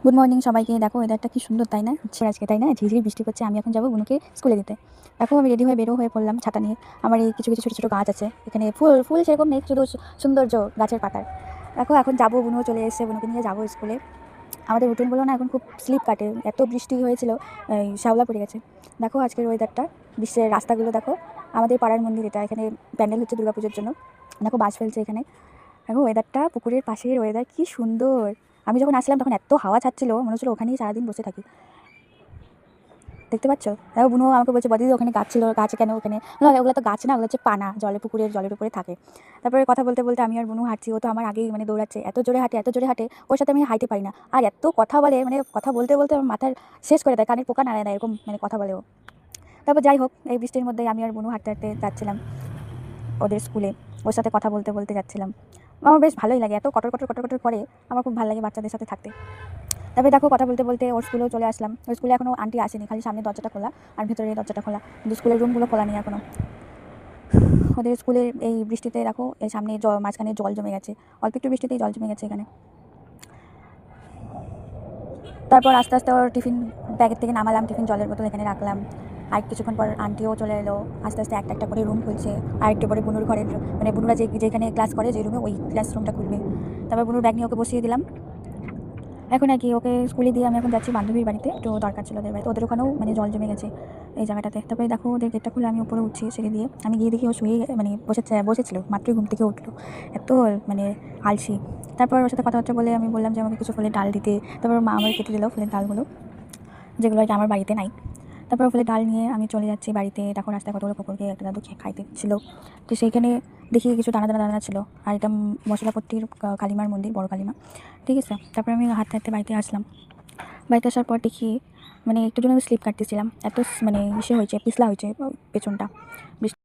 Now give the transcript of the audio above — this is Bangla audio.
গুড মর্নিং সবাইকে। দেখো ওয়েদারটা কি সুন্দর, তাই না? হচ্ছে আজকে, তাই না? ঝিঝির বৃষ্টি করছে। আমি এখন যাবো বুনুকে স্কুলে দিতে। দেখো আমি রেডি হয়ে বেরো হয়ে পড়লাম ছাতা নিয়ে। আমার এই কিছু কিছু ছোটো ছোটো গাছ আছে এখানে, ফুল ফুল সেরকম নেই, শুধু সৌন্দর্য গাছের পাতার। দেখো এখন যাবো, বুনুও চলে এসেছে, বুনুকে নিয়ে যাবো স্কুলে। আমাদের উঠোনগুলো না এখন খুব স্লিপ কাটে, এত বৃষ্টি হয়েছিল, এই শ্যাওলা পড়ে গেছে। দেখো আজকের ওয়েদারটা, বিশ্বের রাস্তাগুলো দেখো। আমাদের পাড়ার মন্দির এটা, এখানে প্যান্ডেল হচ্ছে দুর্গাপুজোর জন্য। দেখো বাস ফেলছে এখানে। দেখো ওয়েদারটা, পুকুরের পাশের ওয়েদার কি সুন্দর। আমি যখন আসলাম তখন এত হাওয়া ছাড়ছিল, মনে হচ্ছিল ওখানেই সারাদিন বসে থাকি। দেখতে পাচ্ছ? দেখো বুনু আমাকে বলছে, বদিদি ওখানে গাছ ছিল, গাছ কেন ওখানে? ওগুলো তো গাছ না, ওগুলো হচ্ছে পানা, পুকুরের জলের উপরে থাকে। তারপরে কথা বলতে বলতে আমি আর বুনু হাঁটছি। ও তো আমার আগেই মানে দৌড়াচ্ছে, এত জোরে হাঁটে এত জোরে হাঁটে, ওর সাথে আমি হাঁটতে পারি না। আর এত কথা বলে, মানে কথা বলতে বলতে আমার মাথার শেষ করে দেয়, কানের পোকা নাড়ায় না, এরকম মানে কথা বলে ও। তারপর যাই হোক, এই বৃষ্টির মধ্যে আমি আর বুনু হাঁটতে হাঁটতে যাচ্ছিলাম ওদের স্কুলে। ওর সাথে কথা বলতে বলতে যাচ্ছিলাম। আমার বেশ ভালোই লাগে, এত কটর কটর কটর কটর করে, আমার খুব ভালো লাগে বাচ্চাদের সাথে থাকতে। তবে দেখো কথা বলতে বলতে ওর স্কুলেও চলে আসলাম। ওর স্কুলে এখনও আন্টি আসেনি, খালি সামনে দরজাটা খোলা আর ভেতরে দরজাটা খোলা, কিন্তু স্কুলের রুমগুলো খোলা নেই এখনও। ওদের স্কুলের এই বৃষ্টিতে দেখো এই সামনে মাঝখানে জল জমে গেছে, অল্প একটু বৃষ্টিতেই জল জমে গেছে এখানে। তারপর আস্তে আস্তে ওর টিফিন ব্যাগের থেকে নামালাম, টিফিন জলের বোতল এখানে রাখলাম। আর কিছুক্ষণ পর আন্টিও চলে এলো। আস্তে আস্তে একটা একটা করে রুম খুলছে। আর একটু পরে বুনুর ঘরের, মানে বুনুরা যেখানে ক্লাস করে যে রুমে, ওই ক্লাসরুমটা খুলবে। তারপর বুনুর ব্যাগ নিয়ে ওকে বসিয়ে দিলাম। এখন আর কি ওকে স্কুলে দিয়ে আমি এখন যাচ্ছি বান্ধবীর বাড়িতে, একটু দরকার ছিল ওদের বাড়িতে। ওদের ওখানেও মানে জল জমে গেছে এই জায়গাটাতে। তারপরে দেখো ওদের গেটটা খুলে আমি উপরে উঠছি সিঁড়ি দিয়ে। আমি গিয়ে দেখি ও শুয়ে মানে বসেছিল, মাত্রই ঘুম থেকে উঠলো, এত মানে আলসি। তারপর ওর সাথে কথাবার্তা বলে আমি বললাম যে আমাকে কিছু ফুলের ডাল দিতে। তারপর মা আমার কেটে দিল ফুলের ডালগুলো, যেগুলো আর কি আমার বাড়িতে নাই। তারপর ফুলের ডাল নিয়ে আমি চলে যাচ্ছি বাড়িতে। তখন রাস্তায় কতগুলো কুকুরকে একটা দাদু খাইতে ছিল, তো সেইখানে দেখি কিছু দানা দানা দানা ছিল। আর এটা মশলাপট্টির কালিমার মন্দির, বড় কালিমা, ঠিক আছে। তারপর আমি হাঁটতে হাঁটতে বাড়িতে আসলাম। বাড়িতে আসার পর দেখি মানে একটু জন্য স্লিপ কাটতেছিলাম, এত মানে ইসে হয়েছে, পিছলা হয়েছে পেছনটা।